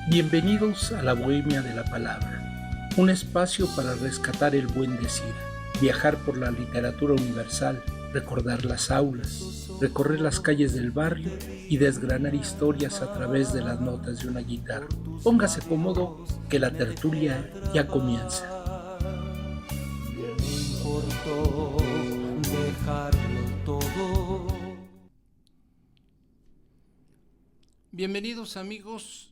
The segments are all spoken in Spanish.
Bienvenidos a la Bohemia de la Palabra, un espacio para rescatar el buen decir, viajar por la literatura universal, recordar las aulas, recorrer las calles del barrio y desgranar historias a través de las notas de una guitarra. Póngase cómodo que la tertulia ya comienza. Me importó dejarlo todo. Bienvenidos amigos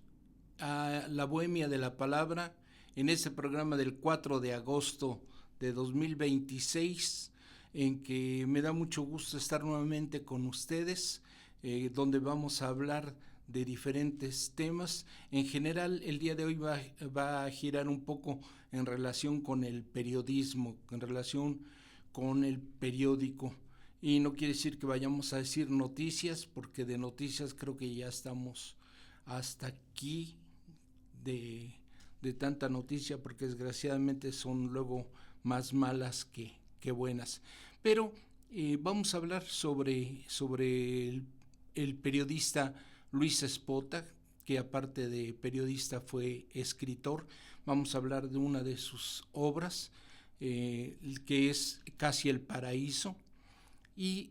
a la Bohemia de la Palabra en este programa del 4 de agosto de 2026 en que me da mucho gusto estar nuevamente con ustedes, donde vamos a hablar de diferentes temas. En general el día de hoy va a girar un poco en relación con el periodismo, en relación con el periódico. Y no quiere decir que vayamos a decir noticias, porque de noticias creo que ya estamos hasta aquí de tanta noticia, porque desgraciadamente son luego más malas que buenas. Pero vamos a hablar sobre el periodista Luis Espota, que aparte de periodista fue escritor. Vamos a hablar de una de sus obras, que es Casi el Paraíso. Y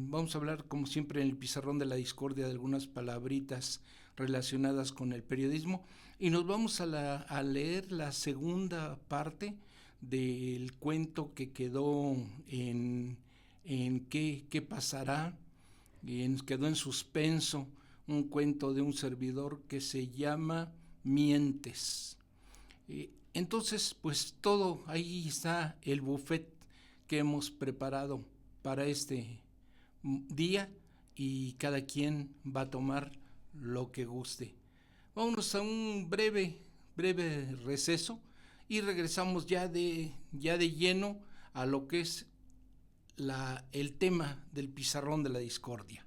vamos a hablar, como siempre, en el pizarrón de la discordia de algunas palabritas relacionadas con el periodismo. Y nos vamos a leer la segunda parte del cuento que quedó en qué pasará, quedó en suspenso, un cuento de un servidor que se llama Mientes. Entonces, pues todo, ahí está el buffet que hemos preparado para este día y cada quien va a tomar lo que guste. Vámonos a un breve receso y regresamos ya de lleno a lo que es el tema del pizarrón de la discordia.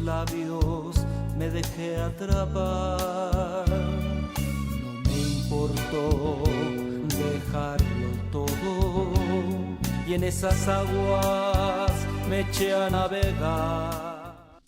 Labios me dejé atrapar. No me importó dejarlo todo y en esas aguas me eché a navegar.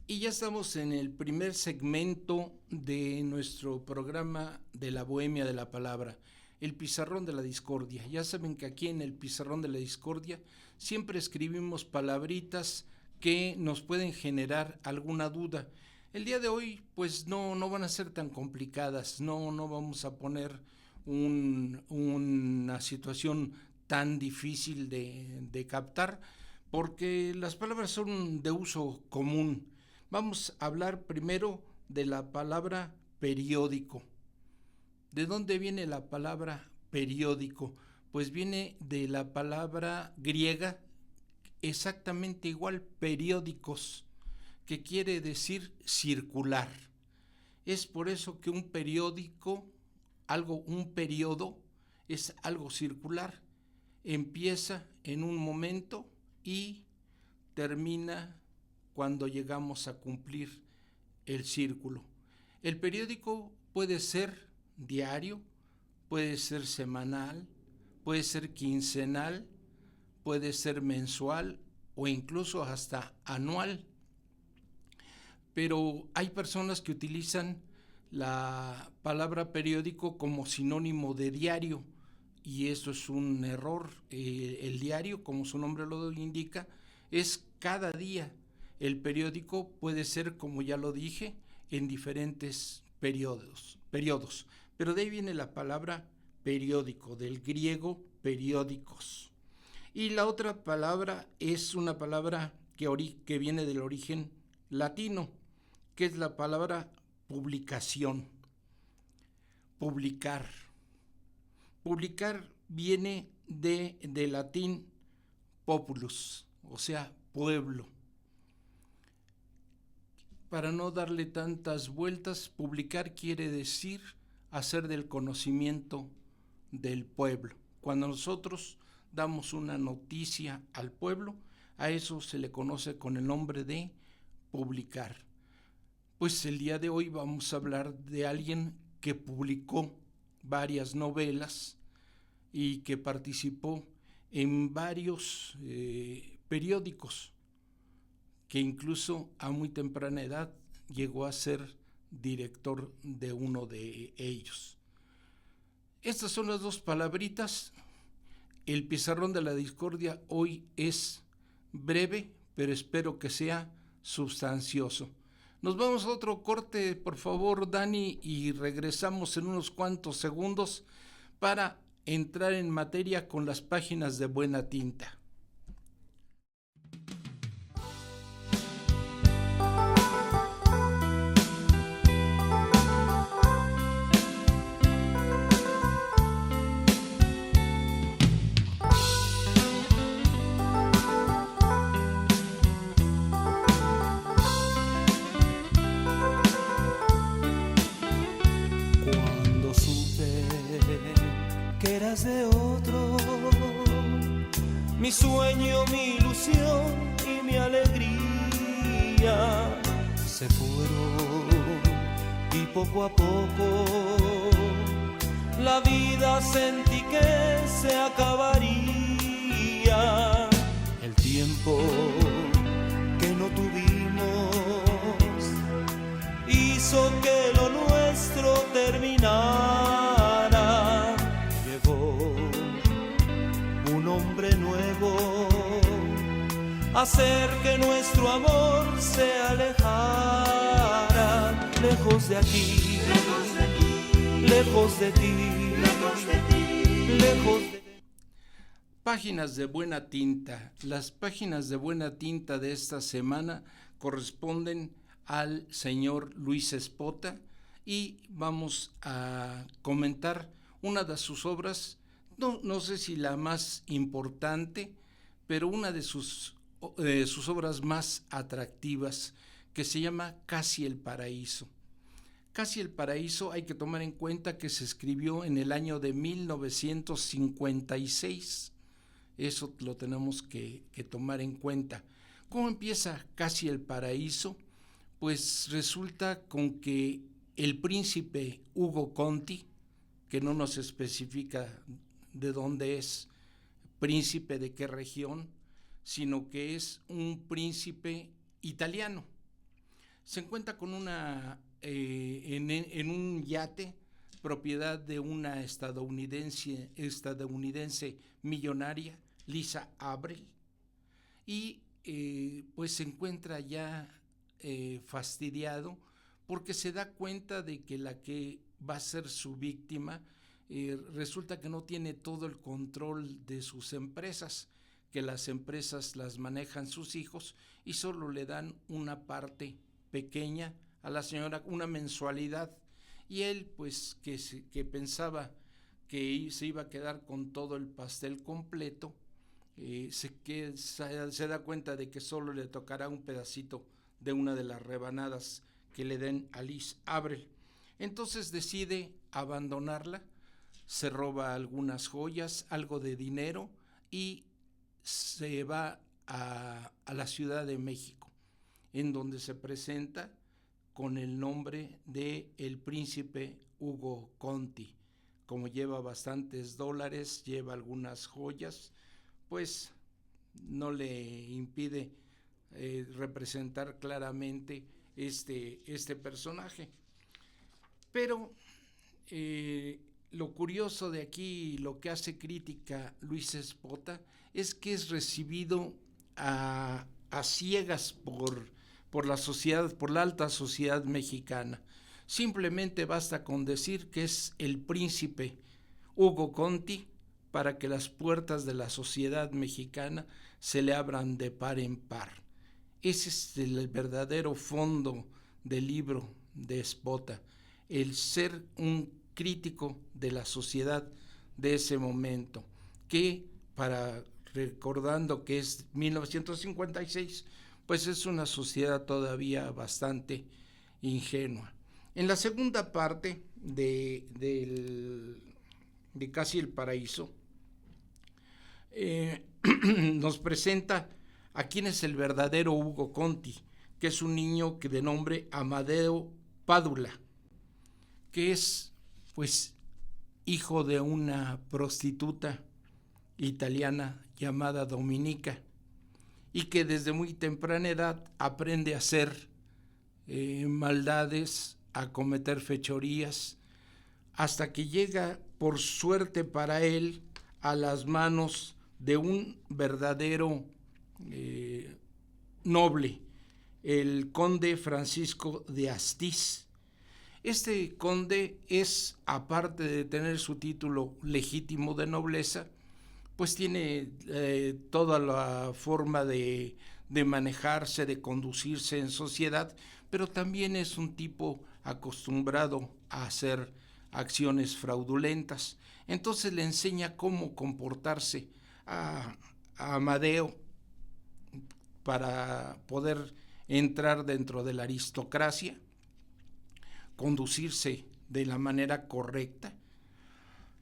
Y ya estamos en el primer segmento de nuestro programa de la Bohemia de la Palabra, el pizarrón de la discordia. Ya saben que aquí en el pizarrón de la discordia siempre escribimos palabritas que nos pueden generar alguna duda. El día de hoy pues no van a ser tan complicadas, no vamos a poner una situación tan difícil de captar, porque las palabras son de uso común. Vamos a hablar primero de la palabra periódico. ¿De dónde viene la palabra periódico? Pues viene de la palabra griega exactamente igual, periódicos, que quiere decir circular. Es por eso que un periódico, un periodo, es algo circular. Empieza en un momento y termina cuando llegamos a cumplir el círculo. El periódico puede ser diario, puede ser semanal, puede ser quincenal, puede ser mensual o incluso hasta anual. Pero hay personas que utilizan la palabra periódico como sinónimo de diario, y eso es un error. El diario, como su nombre lo indica, es cada día. El periódico puede ser, como ya lo dije, en diferentes periodos. Pero de ahí viene la palabra periódico, del griego periódicos. Y la otra palabra es una palabra que viene del origen latino, que es la palabra publicación. Publicar. Publicar viene de latín populus, o sea, pueblo. para no darle tantas vueltas, publicar quiere decir hacer del conocimiento del pueblo. Cuando nosotros damos una noticia al pueblo, a eso se le conoce con el nombre de publicar. Pues el día de hoy vamos a hablar de alguien que publicó varias novelas y que participó en varios periódicos, que incluso a muy temprana edad llegó a ser director de uno de ellos. Estas son las dos palabritas. El pizarrón de la discordia hoy es breve, pero espero que sea sustancioso. Nos vamos a otro corte, por favor, Dani, y regresamos en unos cuantos segundos para entrar en materia con las páginas de Buena Tinta. De otro, mi sueño, mi ilusión y mi alegría se fueron, y poco a poco la vida sentí que se acabaría. El tiempo que no tuvimos hizo que lo nuestro terminara. Un hombre nuevo, hacer que nuestro amor se alejara, lejos de aquí, lejos de ti, lejos de... Páginas de Buena Tinta. Las páginas de Buena Tinta de esta semana corresponden al señor Luis Espota y vamos a comentar una de sus obras. No sé si la más importante, pero una de sus obras más atractivas, que se llama Casi el Paraíso. Casi el Paraíso, hay que tomar en cuenta que se escribió en el año de 1956. Eso lo tenemos que tomar en cuenta. ¿Cómo empieza Casi el Paraíso? Pues resulta con que el príncipe Ugo Conti, que no nos especifica de dónde es, príncipe de qué región, sino que es un príncipe italiano. Se encuentra con en un yate, propiedad de una estadounidense millonaria, Lisa Abril, y pues se encuentra ya fastidiado porque se da cuenta de que la que va a ser su víctima resulta que no tiene todo el control de sus empresas, que las empresas las manejan sus hijos y solo le dan una parte pequeña a la señora, una mensualidad, y él pues que pensaba que se iba a quedar con todo el pastel completo, se da cuenta de que solo le tocará un pedacito de una de las rebanadas que le den a Liz Abril. Entonces decide abandonarla, se roba algunas joyas, algo de dinero y se va a la Ciudad de México, en donde se presenta con el nombre de el príncipe Ugo Conti. Como lleva bastantes dólares, lleva algunas joyas, pues no le impide representar claramente este personaje. Pero lo curioso de aquí, lo que hace crítica Luis Espota, es que es recibido a ciegas por la sociedad, por la alta sociedad mexicana. Simplemente basta con decir que es el príncipe Ugo Conti para que las puertas de la sociedad mexicana se le abran de par en par. Ese es el verdadero fondo del libro de Espota, el ser un crítico de la sociedad de ese momento, que recordando que es 1956, pues es una sociedad todavía bastante ingenua. En la segunda parte de Casi el Paraíso, nos presenta a quién es el verdadero Ugo Conti, que es un niño de nombre Amadeo Padula, que es pues hijo de una prostituta italiana llamada Dominica, y que desde muy temprana edad aprende a hacer maldades, a cometer fechorías, hasta que llega, por suerte para él, a las manos de un verdadero noble, el conde Francisco de Astiz. Este conde es, aparte de tener su título legítimo de nobleza, pues tiene toda la forma de manejarse, de conducirse en sociedad, pero también es un tipo acostumbrado a hacer acciones fraudulentas. Entonces le enseña cómo comportarse a Amadeo para poder entrar dentro de la aristocracia, conducirse de la manera correcta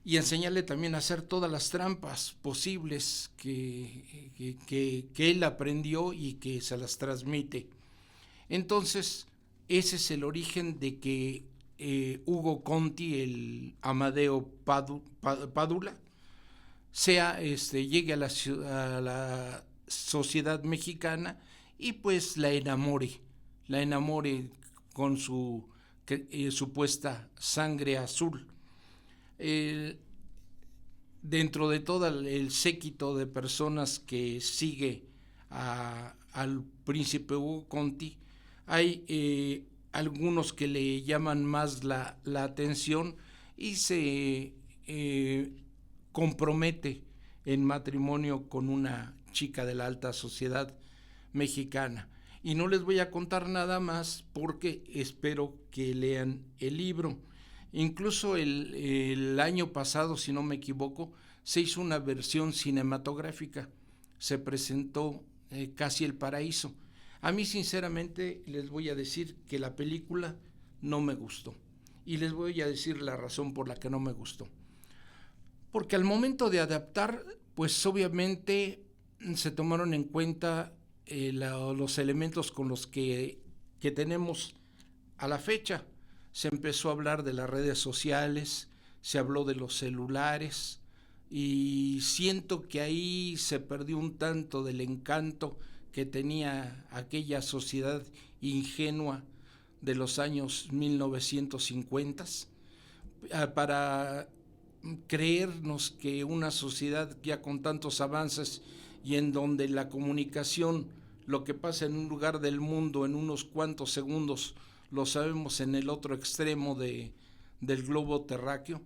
y enseñarle también a hacer todas las trampas posibles que él aprendió y que se las transmite. Entonces, ese es el origen de que Ugo Conti, el Amadeo Padula, llegue a la sociedad mexicana y pues la enamore con su supuesta sangre azul. Dentro de todo el séquito de personas que sigue al príncipe Ugo Conti, hay algunos que le llaman más la atención y se compromete en matrimonio con una chica de la alta sociedad mexicana. Y no les voy a contar nada más porque espero que lean el libro. Incluso el año pasado, si no me equivoco, se hizo una versión cinematográfica. Se presentó Casi el Paraíso. A mí, sinceramente, les voy a decir que la película no me gustó. Y les voy a decir la razón por la que no me gustó. Porque al momento de adaptar, pues obviamente se tomaron en cuenta los elementos con los que tenemos a la fecha. Se empezó a hablar de las redes sociales, se habló de los celulares, y siento que ahí se perdió un tanto del encanto que tenía aquella sociedad ingenua de los años 1950 para creernos que una sociedad ya con tantos avances y en donde la comunicación, lo que pasa en un lugar del mundo en unos cuantos segundos, lo sabemos en el otro extremo del globo terráqueo,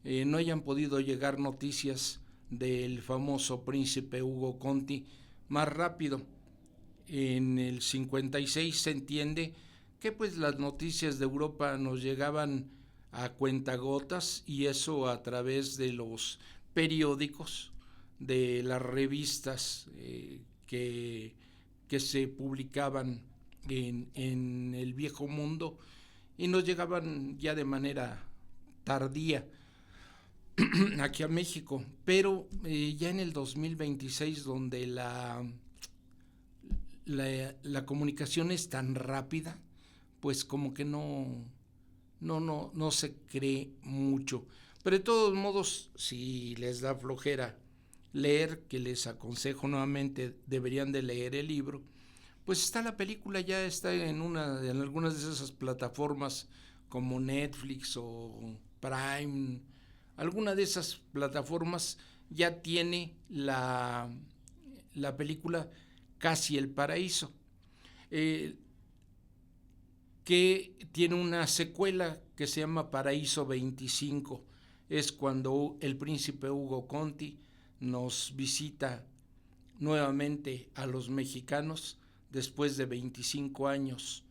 no hayan podido llegar noticias del famoso príncipe Ugo Conti más rápido. En el 56 se entiende que pues las noticias de Europa nos llegaban a cuentagotas, y eso a través de los periódicos, de las revistas que se publicaban en el viejo mundo, y nos llegaban ya de manera tardía aquí a México. Pero ya en el 2026, donde la comunicación es tan rápida, pues como que no se cree mucho. Pero de todos modos, si les da flojera leer, que les aconsejo nuevamente, deberían de leer el libro, pues está la película, ya está en algunas de esas plataformas como Netflix o Prime. Alguna de esas plataformas ya tiene la película Casi el Paraíso, que tiene una secuela que se llama Paraíso 25. Es cuando el príncipe Ugo Conti nos visita nuevamente a los mexicanos después de 25 años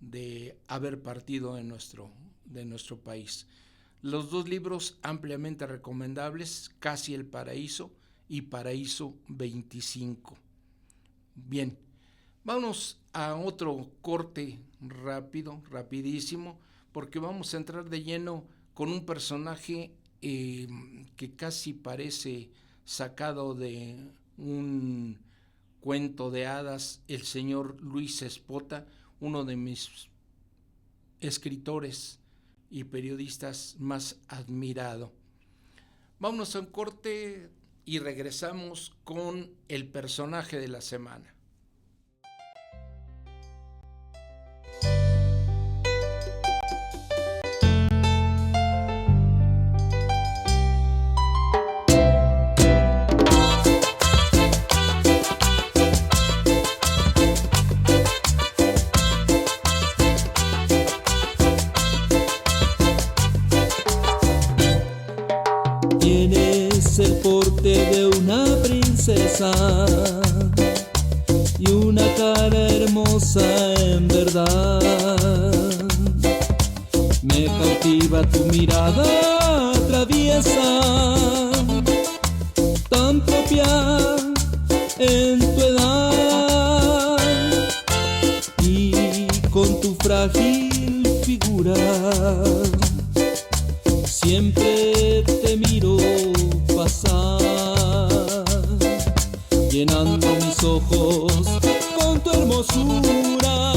de haber partido de nuestro país. Los dos libros ampliamente recomendables, Casi el Paraíso y Paraíso 25. Bien, Vámonos a otro corte rapidísimo, porque vamos a entrar de lleno con un personaje que casi parece sacado de un cuento de hadas, el señor Luis Espota, uno de mis escritores y periodistas más admirado. Vámonos a un corte y regresamos con el personaje de la semana. Tienes el porte de una princesa y una cara hermosa en verdad. Me cautiva tu mirada traviesa, tan propia en tu edad, y con tu frágil figura siempre te miro pasar, llenando mis ojos con tu hermosura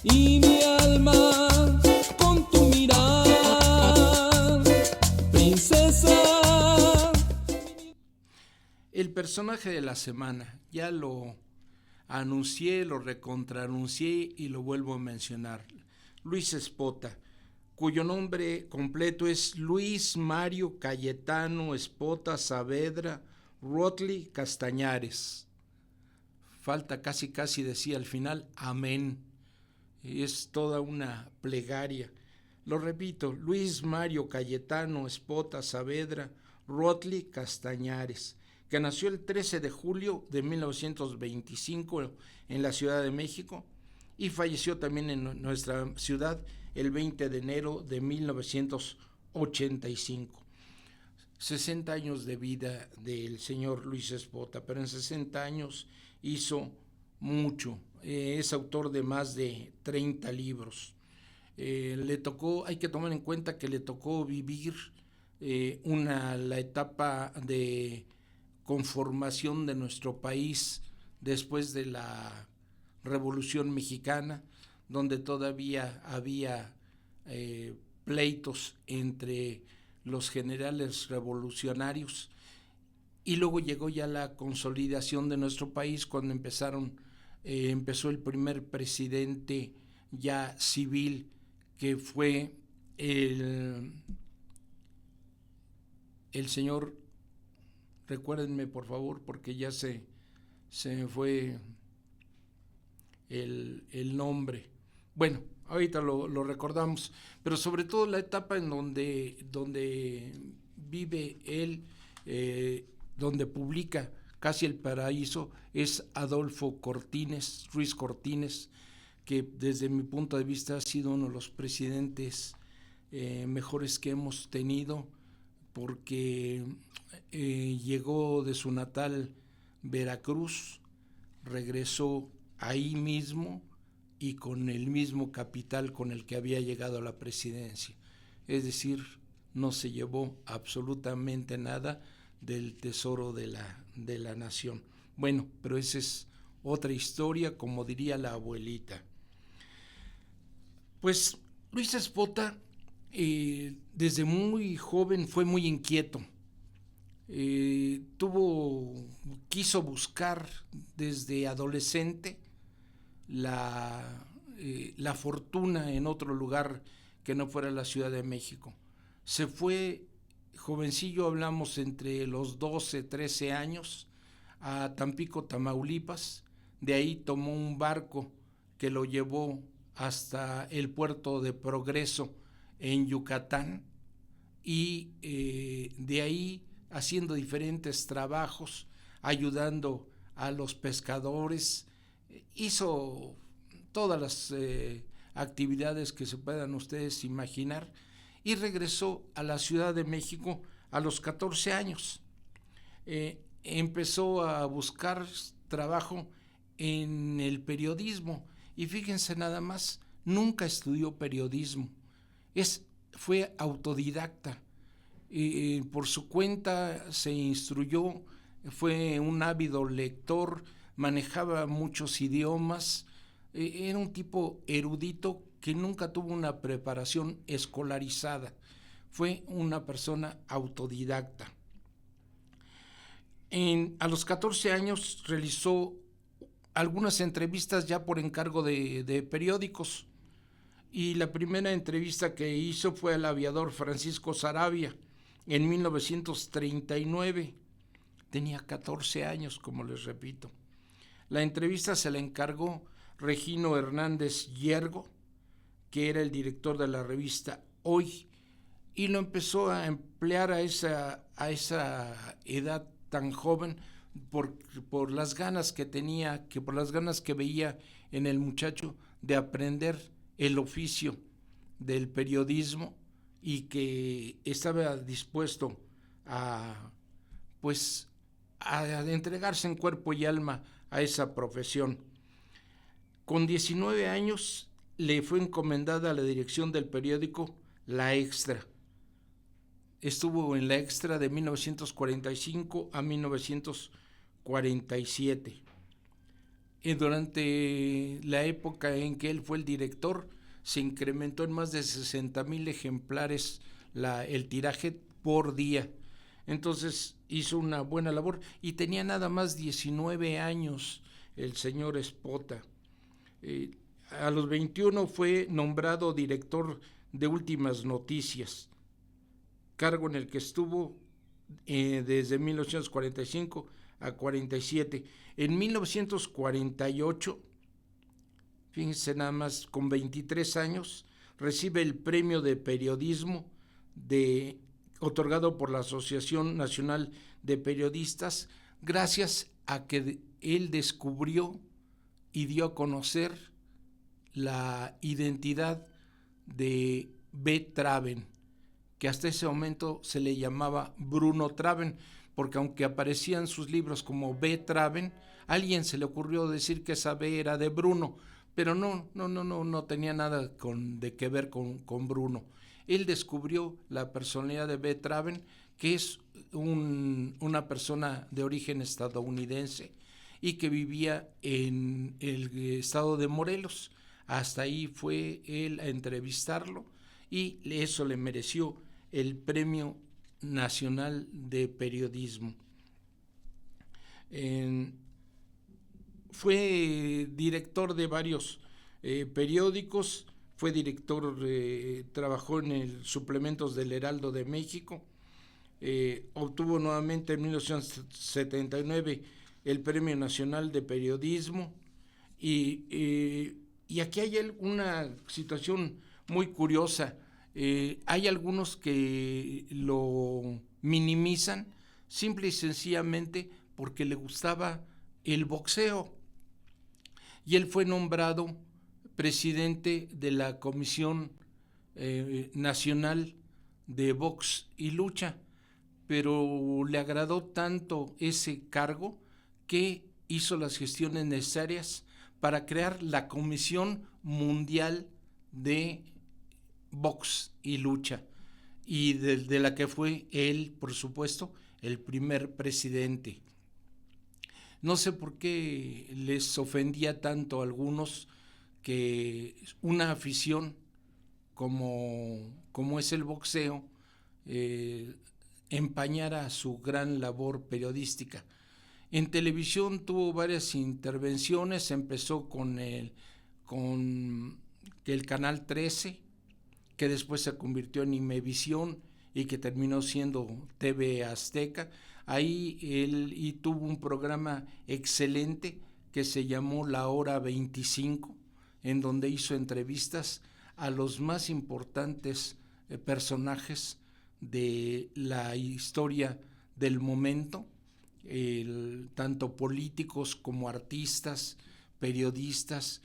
y mi alma con tu mirar, princesa. El personaje de la semana, ya lo anuncié, lo recontraanuncié y lo vuelvo a mencionar. Luis Espota, cuyo nombre completo es Luis Mario Cayetano Espota Saavedra Rotli Castañares. Falta casi decía al final, amén. Es toda una plegaria. Lo repito, Luis Mario Cayetano Espota Saavedra Rotli Castañares, que nació el 13 de julio de 1925 en la Ciudad de México y falleció también en nuestra ciudad el 20 de enero de 1985. 60 años de vida del señor Luis Espota, pero en 60 años hizo mucho. Es autor de más de 30 libros. Hay que tomar en cuenta que le tocó vivir la etapa de conformación de nuestro país después de la Revolución Mexicana, donde todavía había pleitos entre los generales revolucionarios, y luego llegó ya la consolidación de nuestro país cuando empezó el primer presidente ya civil, que fue el señor, recuérdenme por favor, porque ya se me fue el nombre. Bueno, ahorita lo recordamos, pero sobre todo la etapa en donde vive él, donde publica Casi el Paraíso, es Adolfo Ruiz Cortines, que desde mi punto de vista ha sido uno de los presidentes mejores que hemos tenido, porque llegó de su natal Veracruz, regresó ahí mismo y con el mismo capital con el que había llegado a la presidencia. Es decir, no se llevó absolutamente nada del tesoro de la nación. Bueno, pero esa es otra historia, como diría la abuelita. Pues Luis Espota desde muy joven fue muy inquieto. Quiso buscar desde adolescente la fortuna en otro lugar que no fuera la Ciudad de México. Se fue jovencillo, hablamos entre los 12, 13 años, a Tampico, Tamaulipas. De ahí tomó un barco que lo llevó hasta el puerto de Progreso en Yucatán, y de ahí haciendo diferentes trabajos, ayudando a los pescadores, hizo todas las actividades que se puedan ustedes imaginar, y regresó a la Ciudad de México a los 14 años. Empezó a buscar trabajo en el periodismo. Y fíjense nada más, nunca estudió periodismo, fue autodidacta. Por su cuenta se instruyó, fue un ávido lector, manejaba muchos idiomas, era un tipo erudito que nunca tuvo una preparación escolarizada, fue una persona autodidacta. A los 14 años realizó algunas entrevistas ya por encargo de periódicos, y la primera entrevista que hizo fue al aviador Francisco Saravia en 1939. Tenía 14 años, como les repito. La entrevista se la encargó Regino Hernández Yergo, que era el director de la revista Hoy, y lo empezó a emplear a esa edad tan joven por las ganas que tenía, por las ganas que veía en el muchacho de aprender el oficio del periodismo, y que estaba dispuesto a entregarse en cuerpo y alma a esa profesión. Con 19 años le fue encomendada la dirección del periódico La Extra. Estuvo en La Extra de 1945 a 1947. Y durante la época en que él fue el director, se incrementó en más de 60,000 ejemplares el tiraje por día. Entonces hizo una buena labor, y tenía nada más 19 años el señor Espota. A los 21 fue nombrado director de Últimas Noticias, cargo en el que estuvo desde 1945 a 47. En 1948, fíjense nada más, con 23 años, recibe el Premio de Periodismo otorgado por la Asociación Nacional de Periodistas, gracias a que él descubrió y dio a conocer la identidad de B. Traven, que hasta ese momento se le llamaba Bruno Traven, porque aunque aparecían sus libros como B. Traven, a alguien se le ocurrió decir que esa B era de Bruno, pero no tenía nada que ver con Bruno. Él descubrió la personalidad de B. Traven, que es una persona de origen estadounidense y que vivía en el estado de Morelos. Hasta ahí fue él a entrevistarlo, y eso le mereció el Premio Nacional de Periodismo. Fue director de varios periódicos, fue director, trabajó en suplementos del Heraldo de México, obtuvo nuevamente en 1979 el Premio Nacional de Periodismo, y aquí hay una situación muy curiosa. Hay algunos que lo minimizan simple y sencillamente porque le gustaba el boxeo, y él fue nombrado presidente de la Comisión Nacional de Box y Lucha, pero le agradó tanto ese cargo que hizo las gestiones necesarias para crear la Comisión Mundial de Box y Lucha, y de la que fue él, por supuesto, el primer presidente. No sé por qué les ofendía tanto a algunos que una afición como es el boxeo empañara su gran labor periodística. En televisión tuvo varias intervenciones, empezó con el Canal 13, que después se convirtió en Imevisión y que terminó siendo TV Azteca. Ahí él tuvo un programa excelente que se llamó La Hora 25, en donde hizo entrevistas a los más importantes personajes de la historia del momento, tanto políticos como artistas, periodistas.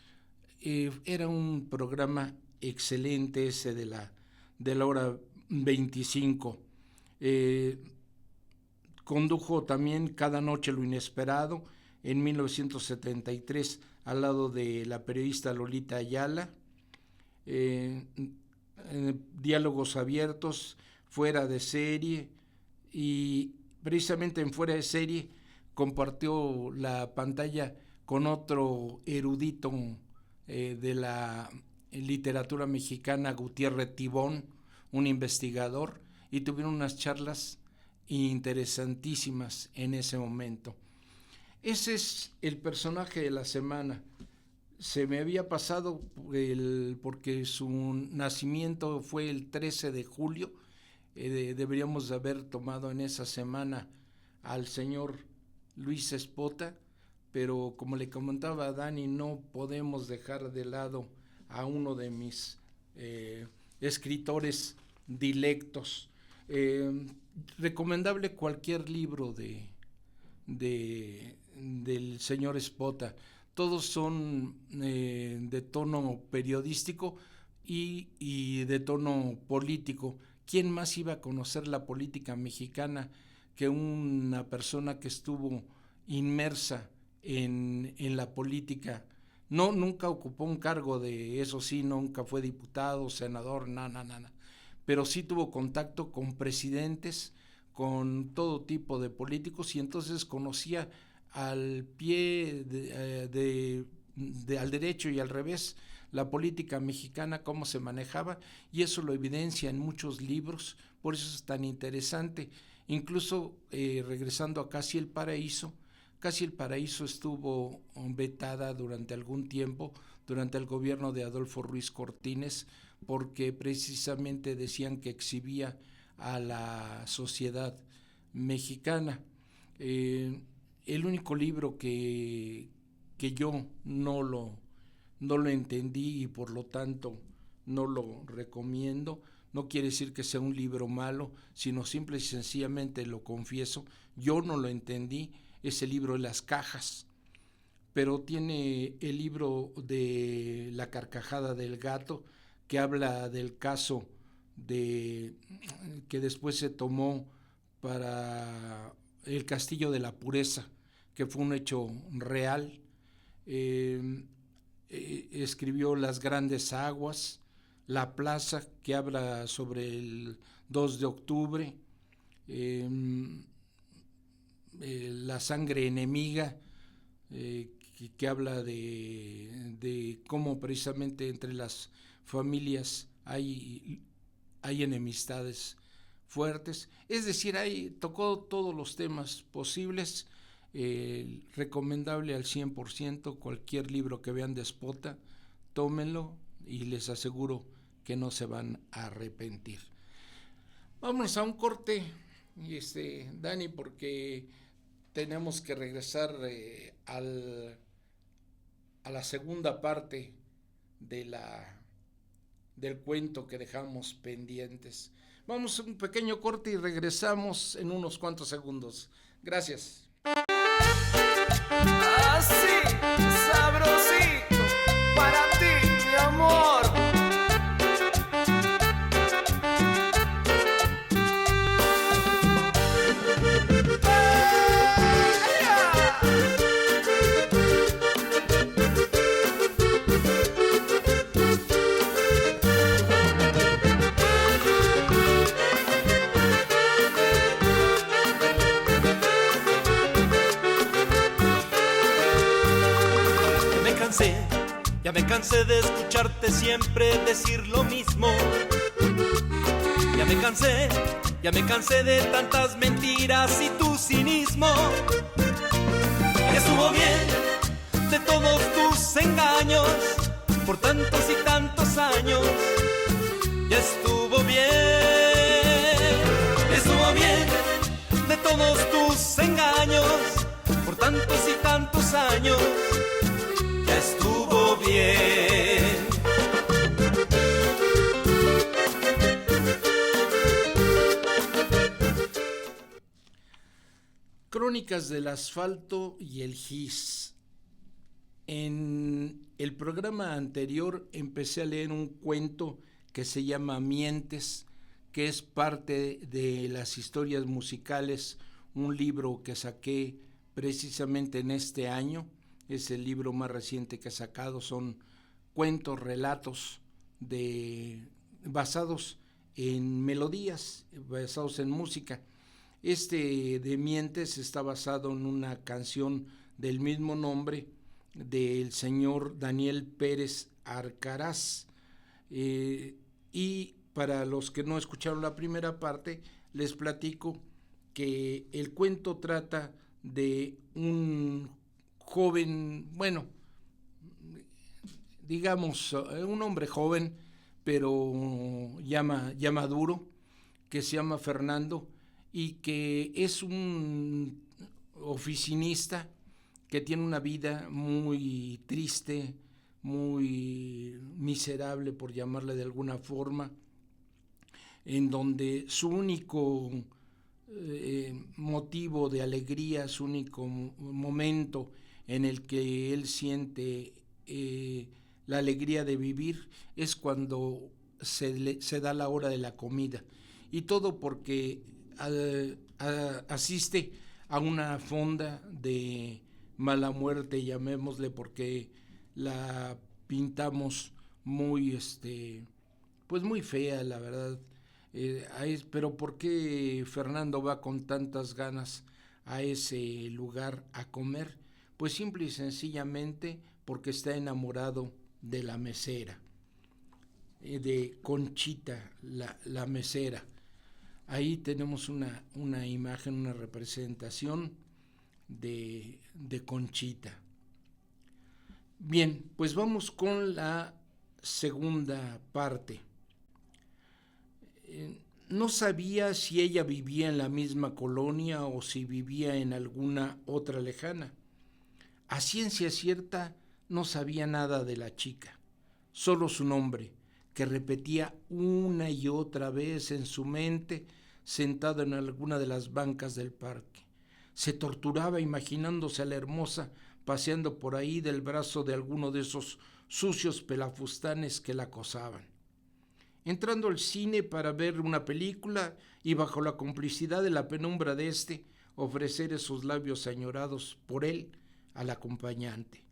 Era un programa excelente ese de la Hora 25. Condujo también Cada Noche lo Inesperado en 1973 al lado de la periodista Lolita Ayala. Diálogos abiertos, Fuera de serie, y precisamente en Fuera de serie compartió la pantalla con otro erudito de la literatura mexicana, Gutiérrez Tibón, un investigador, y tuvieron unas charlas interesantísimas en ese momento. Ese es el personaje de la semana. Se me había pasado porque su nacimiento fue el 13 de julio. Deberíamos haber tomado en esa semana al señor Luis Espota, pero como le comentaba a Dani, no podemos dejar de lado a uno de mis escritores dilectos. Recomendable cualquier libro del señor Espota. Todos son de tono periodístico y de tono político. ¿Quién más iba a conocer la política mexicana que una persona que estuvo inmersa en la política? No, nunca ocupó un cargo de eso, sí, nunca fue diputado, senador, nada. Pero sí tuvo contacto con presidentes, con todo tipo de políticos, y entonces conocía al pie al derecho y al revés la política mexicana, cómo se manejaba, y eso lo evidencia en muchos libros. Por eso es tan interesante. Incluso regresando a Casi el Paraíso estuvo vetada durante algún tiempo, durante el gobierno de Adolfo Ruiz Cortines, porque precisamente decían que exhibía a la sociedad mexicana. El único libro que yo no lo entendí y por lo tanto no lo recomiendo, no quiere decir que sea un libro malo, sino simple y sencillamente lo confieso, yo no lo entendí, es el libro de las cajas, pero tiene el libro de La carcajada del gato, que habla del caso que después se tomó para el Castillo de la Pureza, que fue un hecho real. Escribió Las grandes aguas, La plaza, que habla sobre el 2 de octubre, La sangre enemiga, que habla de cómo precisamente entre las familias hay enemistades fuertes. Es decir, tocó todos los temas posibles. Recomendable al 100%. Cualquier libro que vean de Espota, tómenlo y les aseguro que no se van a arrepentir. Vámonos a un corte, Dani, porque tenemos que regresar a la segunda parte del cuento que dejamos pendientes. Vamos a un pequeño corte y regresamos en unos cuantos segundos. Gracias. Así, sabrosito, para ti, mi amor. Ya me cansé de escucharte siempre decir lo mismo. Ya me cansé de tantas mentiras y tu cinismo. Ya estuvo bien de todos tus engaños por tantos y tantos años. Ya estuvo bien de todos tus engaños por tantos y tantos años. Ya estuvo bien. Crónicas del asfalto y el gis. En el programa anterior empecé a leer un cuento que se llama Mientes, que es parte de las historias musicales, un libro que saqué precisamente en este año. Es el libro más reciente que ha sacado. Son cuentos, relatos basados en melodías, basados en música. Este de Mientes está basado en una canción del mismo nombre del señor Daniel Pérez Arcaraz. Y para los que no escucharon la primera parte, les platico que el cuento trata de un joven, bueno, digamos, un hombre joven, pero ya maduro, que se llama Fernando y que es un oficinista que tiene una vida muy triste, muy miserable, por llamarle de alguna forma, en donde su único motivo de alegría, su único momento en el que él siente la alegría de vivir es cuando se da la hora de la comida, y todo porque asiste a una fonda de mala muerte, llamémosle, porque la pintamos muy pues muy fea, la verdad. Pero ¿por qué Fernando va con tantas ganas a ese lugar a comer? Pues simple y sencillamente porque está enamorado de la mesera, de Conchita, la mesera. Ahí tenemos una imagen, una representación de Conchita. Bien, pues vamos con la segunda parte. No sabía si ella vivía en la misma colonia o si vivía en alguna otra lejana. A ciencia cierta no sabía nada de la chica, solo su nombre, que repetía una y otra vez en su mente, sentado en alguna de las bancas del parque. Se torturaba imaginándose a la hermosa paseando por ahí del brazo de alguno de esos sucios pelafustanes que la acosaban. Entrando al cine para ver una película y bajo la complicidad de la penumbra de ofrecer esos labios añorados por él al acompañante.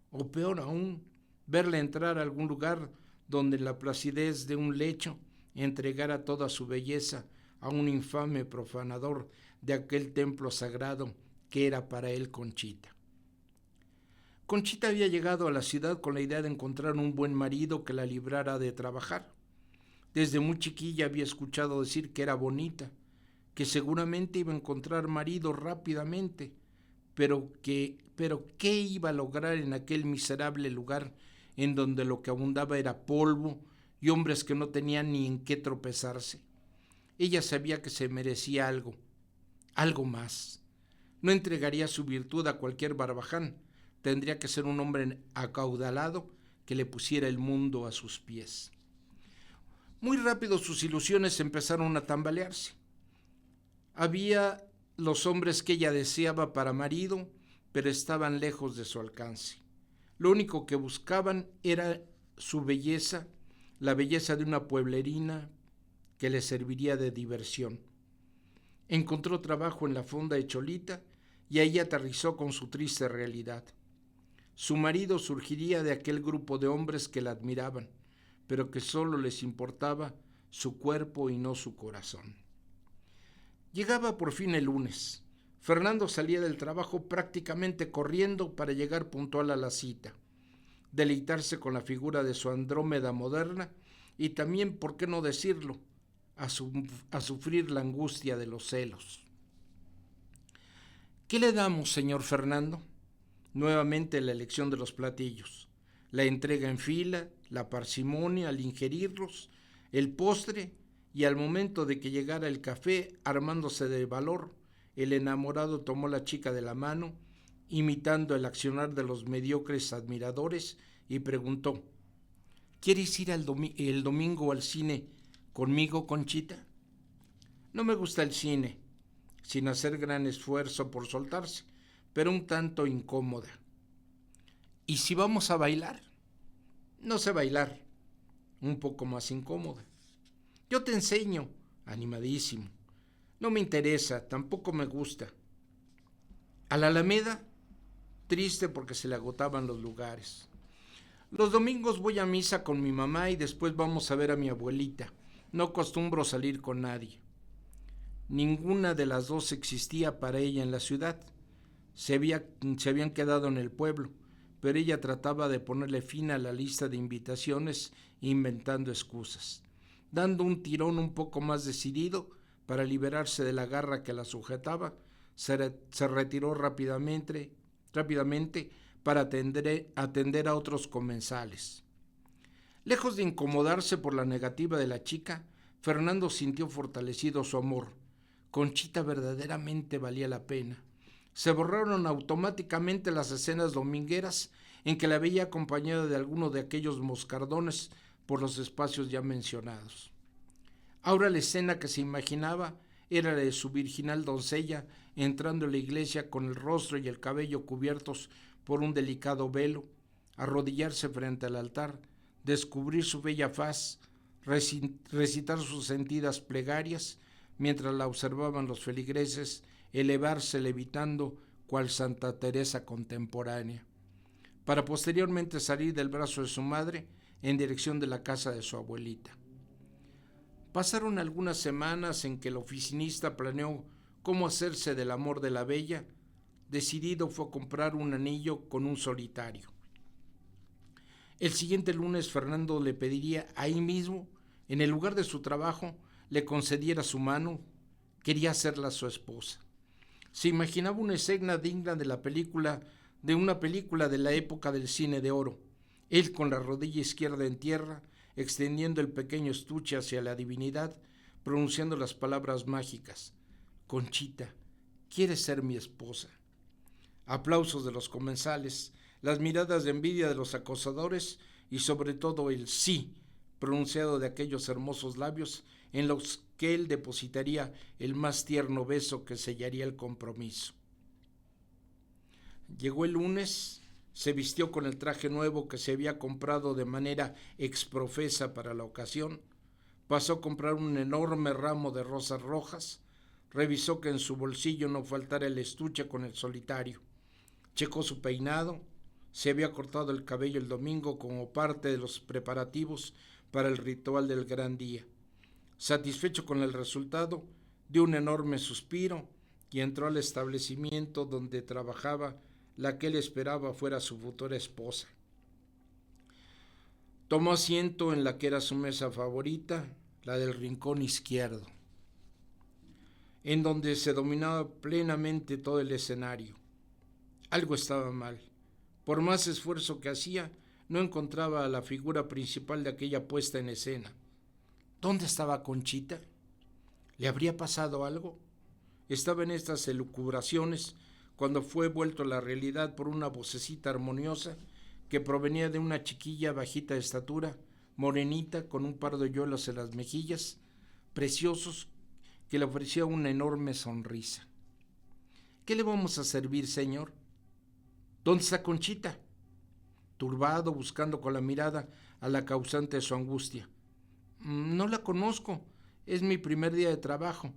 O peor aún, verla entrar a algún lugar donde la placidez de un lecho entregara toda su belleza a un infame profanador de aquel templo sagrado que era para él Conchita. Conchita había llegado a la ciudad con la idea de encontrar un buen marido que la librara de trabajar. Desde muy chiquilla había escuchado decir que era bonita, que seguramente iba a encontrar marido rápidamente, pero ¿qué iba a lograr en aquel miserable lugar en donde lo que abundaba era polvo y hombres que no tenían ni en qué tropezarse? Ella sabía que se merecía algo más. No entregaría su virtud a cualquier barbaján. Tendría que ser un hombre acaudalado que le pusiera el mundo a sus pies. Muy rápido sus ilusiones empezaron a tambalearse. Había los hombres que ella deseaba para marido, pero estaban lejos de su alcance. Lo único que buscaban era su belleza, la belleza de una pueblerina que le serviría de diversión. Encontró trabajo en la fonda de Cholita y ahí aterrizó con su triste realidad. Su marido surgiría de aquel grupo de hombres que la admiraban, pero que solo les importaba su cuerpo y no su corazón. Llegaba por fin el lunes. Fernando salía del trabajo prácticamente corriendo para llegar puntual a la cita, deleitarse con la figura de su Andrómeda moderna y también, ¿por qué no decirlo?, a sufrir la angustia de los celos. ¿Qué le damos, señor Fernando? Nuevamente la elección de los platillos, la entrega en fila, la parsimonia al ingerirlos, el postre, y al momento de que llegara el café, armándose de valor, el enamorado tomó a la chica de la mano, imitando el accionar de los mediocres admiradores, y preguntó: ¿Quieres ir el domingo al cine conmigo, Conchita? No me gusta el cine, sin hacer gran esfuerzo por soltarse, pero un tanto incómoda. ¿Y si vamos a bailar? No sé bailar, un poco más incómoda. Yo te enseño, animadísimo. No me interesa, tampoco me gusta. A la Alameda, triste porque se le agotaban los lugares. Los domingos voy a misa con mi mamá y después vamos a ver a mi abuelita. No acostumbro salir con nadie. Ninguna de las dos existía para ella en la ciudad. Se habían quedado en el pueblo, pero ella trataba de ponerle fin a la lista de invitaciones inventando excusas, dando un tirón un poco más decidido para liberarse de la garra que la sujetaba. Se retiró rápidamente para atender a otros comensales. Lejos de incomodarse por la negativa de la chica, Fernando sintió fortalecido su amor. Conchita verdaderamente valía la pena. Se borraron automáticamente las escenas domingueras en que la veía acompañada de alguno de aquellos moscardones por los espacios ya mencionados. Ahora la escena que se imaginaba era la de su virginal doncella entrando en la iglesia con el rostro y el cabello cubiertos por un delicado velo, arrodillarse frente al altar, descubrir su bella faz, recitar sus sentidas plegarias, mientras la observaban los feligreses elevarse levitando cual Santa Teresa contemporánea, para posteriormente salir del brazo de su madre en dirección de la casa de su abuelita. Pasaron algunas semanas en que el oficinista planeó cómo hacerse del amor de la bella. Decidido fue a comprar un anillo con un solitario. El siguiente lunes Fernando le pediría ahí mismo, en el lugar de su trabajo, le concediera su mano. Quería hacerla su esposa. Se imaginaba una escena digna de una película de la época del cine de oro. Él con la rodilla izquierda en tierra, extendiendo el pequeño estuche hacia la divinidad, pronunciando las palabras mágicas: Conchita, ¿quieres ser mi esposa? Aplausos de los comensales, las miradas de envidia de los acosadores y sobre todo el sí pronunciado de aquellos hermosos labios en los que él depositaría el más tierno beso que sellaría el compromiso. Llegó el lunes, se vistió con el traje nuevo que se había comprado de manera exprofesa para la ocasión, pasó a comprar un enorme ramo de rosas rojas, revisó que en su bolsillo no faltara el estuche con el solitario, checó su peinado, se había cortado el cabello el domingo como parte de los preparativos para el ritual del gran día. Satisfecho con el resultado, dio un enorme suspiro y entró al establecimiento donde trabajaba la que él esperaba fuera su futura esposa. Tomó asiento en la que era su mesa favorita, la del rincón izquierdo, en donde se dominaba plenamente todo el escenario. Algo estaba mal. Por más esfuerzo que hacía, no encontraba a la figura principal de aquella puesta en escena. ¿Dónde estaba Conchita? ¿Le habría pasado algo? Estaba en estas elucubraciones cuando fue vuelto a la realidad por una vocecita armoniosa que provenía de una chiquilla bajita de estatura, morenita, con un par de hoyuelos en las mejillas, preciosos, que le ofrecía una enorme sonrisa. ¿Qué le vamos a servir, señor? ¿Dónde está Conchita? Turbado, buscando con la mirada a la causante de su angustia. No la conozco, es mi primer día de trabajo.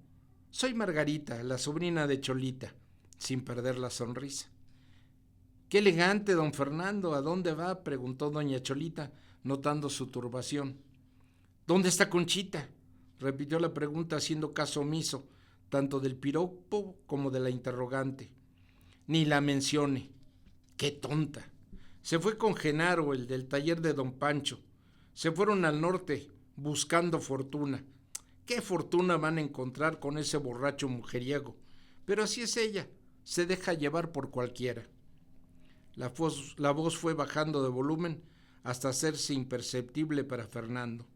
Soy Margarita, la sobrina de Cholita, sin perder la sonrisa. Qué elegante, don Fernando, ¿a dónde va?, preguntó doña Cholita, notando su turbación. ¿Dónde está Conchita?, repitió la pregunta haciendo caso omiso, tanto del piropo como de la interrogante. Ni la mencione. ¡Qué tonta! Se fue con Genaro, el del taller de don Pancho. Se fueron al norte buscando fortuna. ¿Qué fortuna van a encontrar con ese borracho mujeriego? Pero así es ella, se deja llevar por cualquiera. La voz fue bajando de volumen hasta hacerse imperceptible para Fernando.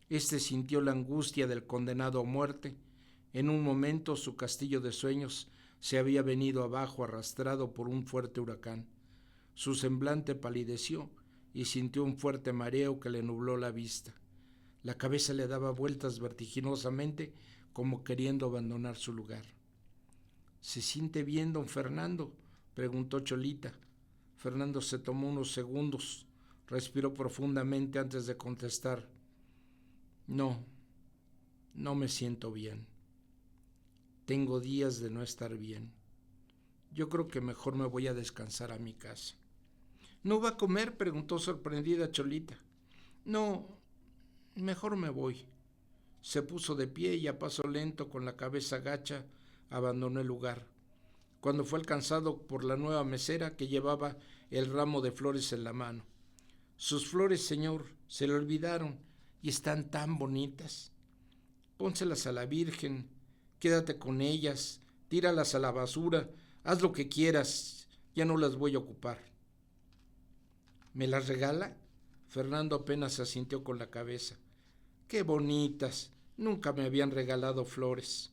Este sintió la angustia del condenado a muerte. En un momento su castillo de sueños se había venido abajo arrastrado por un fuerte huracán. Su semblante palideció y sintió un fuerte mareo que le nubló la vista. La cabeza le daba vueltas vertiginosamente como queriendo abandonar su lugar. ¿Se siente bien, don Fernando?, preguntó Cholita. Fernando se tomó unos segundos, respiró profundamente antes de contestar. No me siento bien. Tengo días de no estar bien. Yo creo que mejor me voy a descansar a mi casa. ¿No va a comer?, preguntó sorprendida Cholita. No, mejor me voy. Se puso de pie y a paso lento, con la cabeza gacha, abandonó el lugar. Cuando fue alcanzado por la nueva mesera, que llevaba el ramo de flores en la mano. Sus flores, señor, se le olvidaron y están tan bonitas. Pónselas a la Virgen, quédate con ellas, tíralas a la basura, haz lo que quieras, ya no las voy a ocupar. ¿Me las regala? Fernando apenas asintió con la cabeza. ¡Qué bonitas! Nunca me habían regalado flores.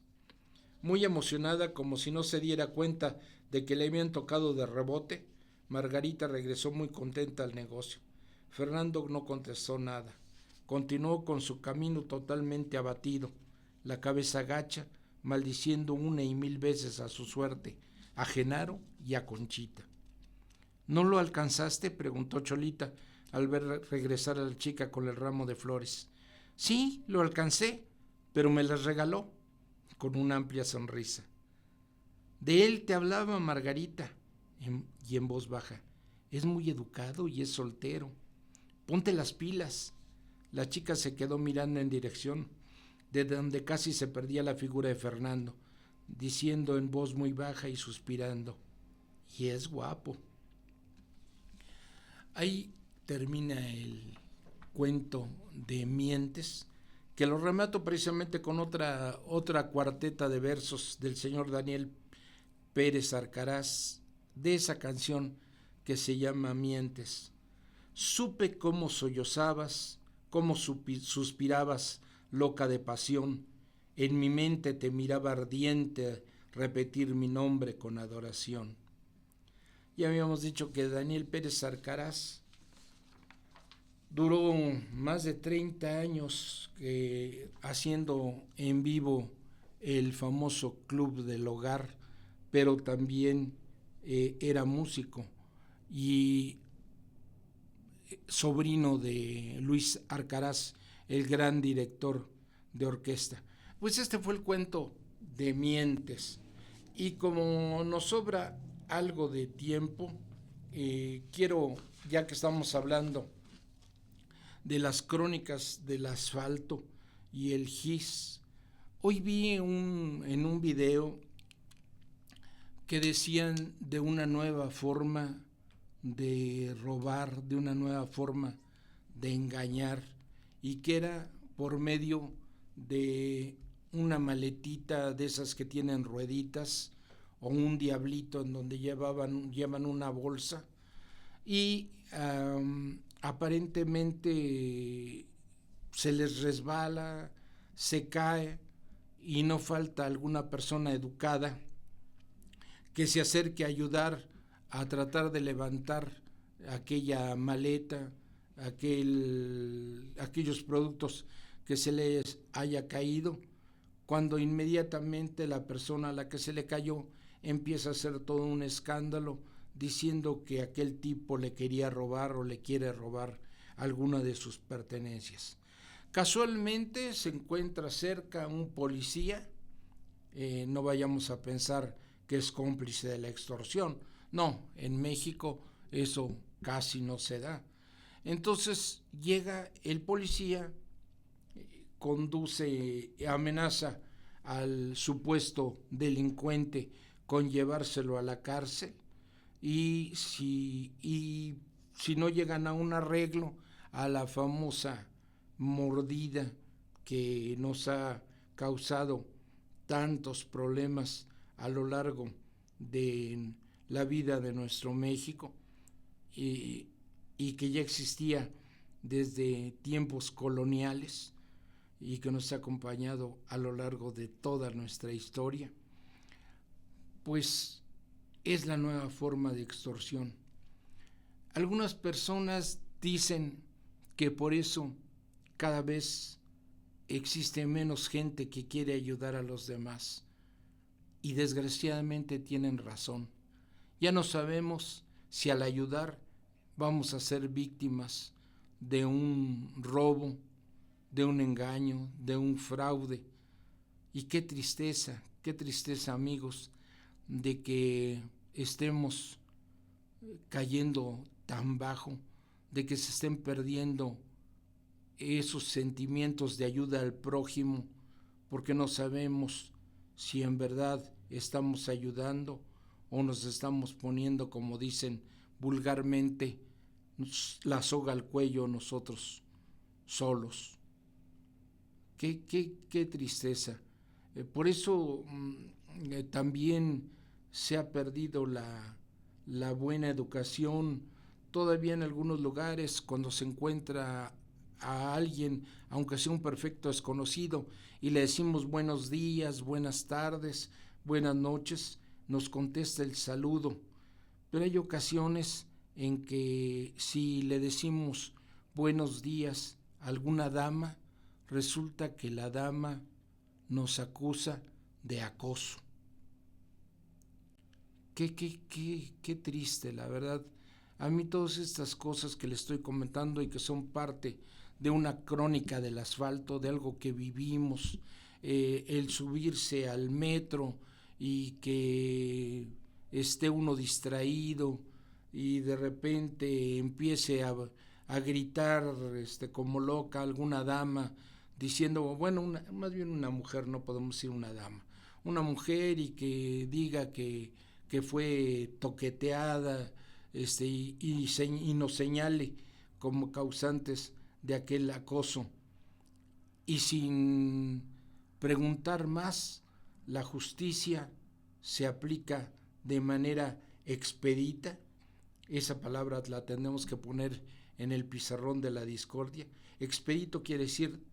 Muy emocionada, como si no se diera cuenta de que le habían tocado de rebote, Margarita regresó muy contenta al negocio. Fernando no contestó nada. Continuó con su camino totalmente abatido, la cabeza gacha, maldiciendo 1 y 1000 veces a su suerte, a Genaro y a Conchita. ¿No lo alcanzaste?, preguntó Cholita al ver regresar a la chica con el ramo de flores. Sí, lo alcancé, pero me las regaló, con una amplia sonrisa. De él te hablaba Margarita, y en voz baja. Es muy educado y es soltero. Ponte las pilas. La chica se quedó mirando en dirección de donde casi se perdía la figura de Fernando, diciendo en voz muy baja y suspirando: y es guapo. Ahí termina el cuento de Mientes, que lo remato precisamente con otra cuarteta de versos del señor Daniel Pérez Arcaraz, de esa canción que se llama Mientes. Supe cómo sollozabas, cómo suspirabas, loca de pasión. En mi mente te miraba ardiente repetir mi nombre con adoración. Ya habíamos dicho que Daniel Pérez Arcaraz duró más de 30 años haciendo en vivo el famoso Club del Hogar, pero también era músico y sobrino de Luis Arcaraz, el gran director de orquesta. Pues este fue el cuento de Mientes. Y como nos sobra algo de tiempo, quiero, ya que estamos hablando de las crónicas del asfalto y el GIS, hoy vi en un video que decían de una nueva forma de robar, de una nueva forma de engañar, y que era por medio de una maletita de esas que tienen rueditas, o un diablito en donde llevan una bolsa, y aparentemente se les resbala, se cae, y no falta alguna persona educada que se acerque a ayudar a tratar de levantar aquella maleta, aquellos productos que se les haya caído, cuando inmediatamente la persona a la que se le cayó empieza a hacer todo un escándalo diciendo que aquel tipo le quería robar o le quiere robar alguna de sus pertenencias. Casualmente se encuentra cerca un policía, no vayamos a pensar que es cómplice de la extorsión. No, en México eso casi no se da. Entonces llega el policía, conduce, amenaza al supuesto delincuente con llevárselo a la cárcel, y si no llegan a un arreglo, a la famosa mordida que nos ha causado tantos problemas a lo largo de la vida de nuestro México, y que ya existía desde tiempos coloniales y que nos ha acompañado a lo largo de toda nuestra historia, pues es la nueva forma de extorsión. Algunas personas dicen que por eso cada vez existe menos gente que quiere ayudar a los demás, y desgraciadamente tienen razón. Ya no sabemos si al ayudar vamos a ser víctimas de un robo, de un engaño, de un fraude. Y qué tristeza, amigos, de que estemos cayendo tan bajo, de que se estén perdiendo esos sentimientos de ayuda al prójimo, porque no sabemos si en verdad estamos ayudando o nos estamos poniendo, como dicen vulgarmente, la soga al cuello nosotros solos. Qué tristeza. Por eso también se ha perdido la buena educación. Todavía en algunos lugares, cuando se encuentra a alguien, aunque sea un perfecto desconocido, y le decimos buenos días, buenas tardes, buenas noches, nos contesta el saludo. Pero hay ocasiones en que si le decimos buenos días a alguna dama, resulta que la dama nos acusa de acoso. Qué triste, la verdad. A mí todas estas cosas que le estoy comentando y que son parte de una crónica del asfalto, de algo que vivimos, el subirse al metro y que esté uno distraído y de repente empiece a gritar como loca alguna dama, diciendo, bueno, más bien una mujer, no podemos decir una dama, una mujer, y que diga que fue toqueteada, y nos señale como causantes de aquel acoso, y sin preguntar más, la justicia se aplica de manera expedita. Esa palabra la tenemos que poner en el pizarrón de la discordia. Expedito quiere decir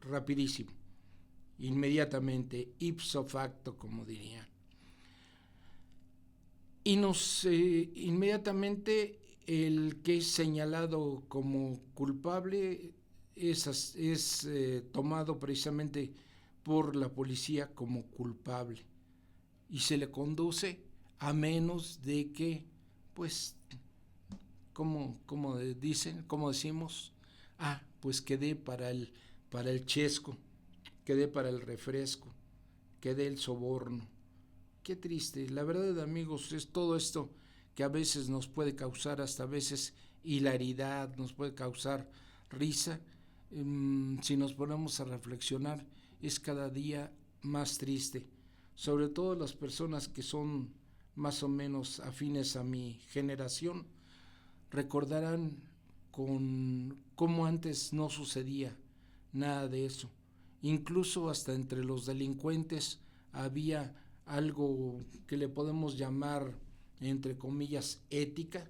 rapidísimo, inmediatamente, ipso facto, como diría. Y inmediatamente el que es señalado como culpable es tomado precisamente por la policía como culpable y se le conduce, a menos de que, pues, como decimos, pues que dé para el chesco, que dé para el refresco, que dé el soborno. Qué triste, la verdad, amigos, es todo esto que a veces nos puede causar hasta a veces hilaridad, nos puede causar risa. Si nos ponemos a reflexionar, es cada día más triste, sobre todo las personas que son más o menos afines a mi generación, recordarán con cómo antes no sucedía nada de eso. Incluso hasta entre los delincuentes había algo que le podemos llamar, entre comillas, ética.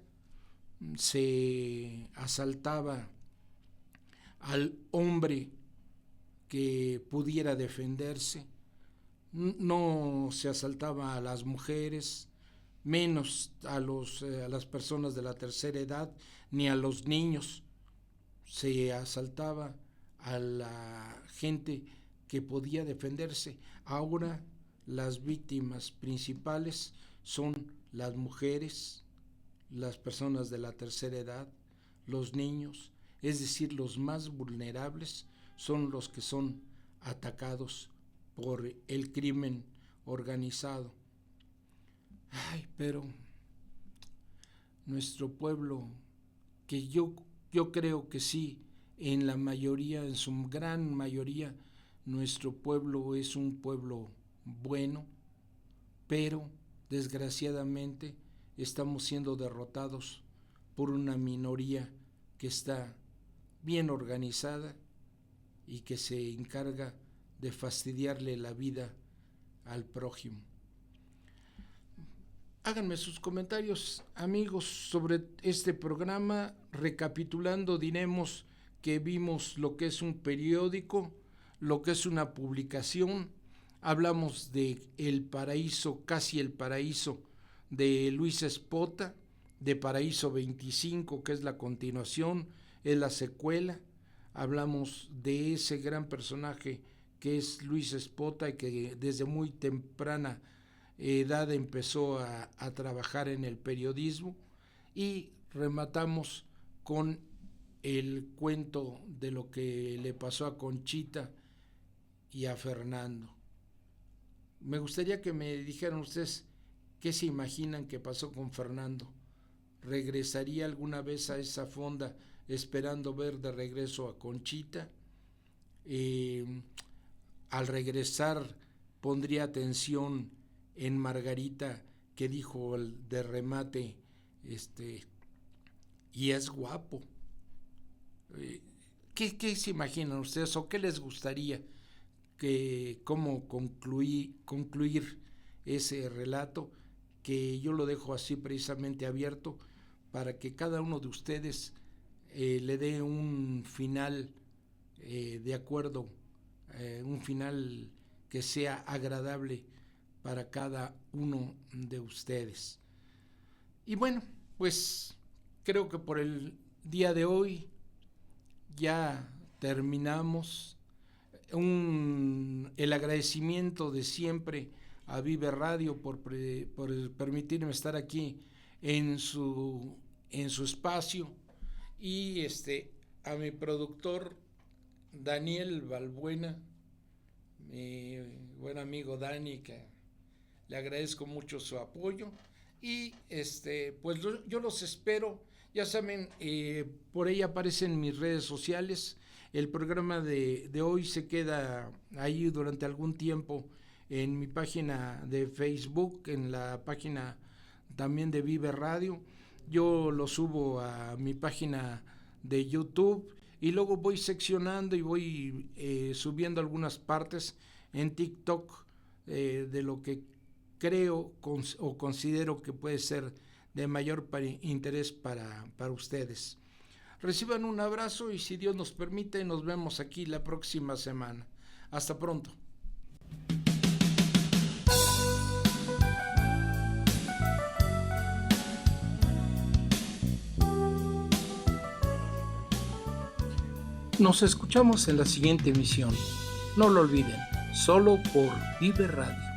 Se asaltaba al hombre que pudiera defenderse, no se asaltaba a las mujeres, menos a las personas de la tercera edad, ni a los niños. Se asaltaba a la gente que podía defenderse. Ahora las víctimas principales son las mujeres, las personas de la tercera edad, los niños, es decir, los más vulnerables son los que son atacados por el crimen organizado. Pero nuestro pueblo, que yo creo que sí, en la mayoría, en su gran mayoría, nuestro pueblo es un pueblo bueno, pero desgraciadamente estamos siendo derrotados por una minoría que está bien organizada y que se encarga de fastidiarle la vida al prójimo. Háganme sus comentarios, amigos, sobre este programa. Recapitulando, diremos que vimos lo que es un periódico, lo que es una publicación. Hablamos de El Paraíso, casi el Paraíso, de Luis Espota, de Paraíso 25, que es la continuación, es la secuela. Hablamos de ese gran personaje que es Luis Espota y que desde muy temprana edad empezó a trabajar en el periodismo, y rematamos con el cuento de lo que le pasó a Conchita y a Fernando. Me gustaría que me dijeran ustedes ¿Qué se imaginan que pasó con Fernando? ¿Regresaría alguna vez a esa fonda esperando ver de regreso a Conchita? Al regresar pondría atención en Margarita, que dijo de remate, y es guapo. ¿Qué se imaginan ustedes o qué les gustaría cómo concluir ese relato, que yo lo dejo así precisamente abierto para que cada uno de ustedes le dé un final de acuerdo, un final que sea agradable para cada uno de ustedes. Y bueno, pues creo que por el día de hoy ya terminamos. El agradecimiento de siempre a Vive Radio por permitirme estar aquí en su espacio, y a mi productor Daniel Balbuena, mi buen amigo Dani, que le agradezco mucho su apoyo, y pues yo los espero. Ya saben, por ahí aparecen mis redes sociales. El programa de hoy se queda ahí durante algún tiempo en mi página de Facebook, en la página también de Vive Radio. Yo lo subo a mi página de YouTube y luego voy seccionando y voy subiendo algunas partes en TikTok de lo que creo o considero que puede ser de mayor interés para ustedes. Reciban un abrazo y, si Dios nos permite, nos vemos aquí la próxima semana. Hasta pronto. Nos escuchamos en la siguiente emisión. No lo olviden, solo por Vive Radio.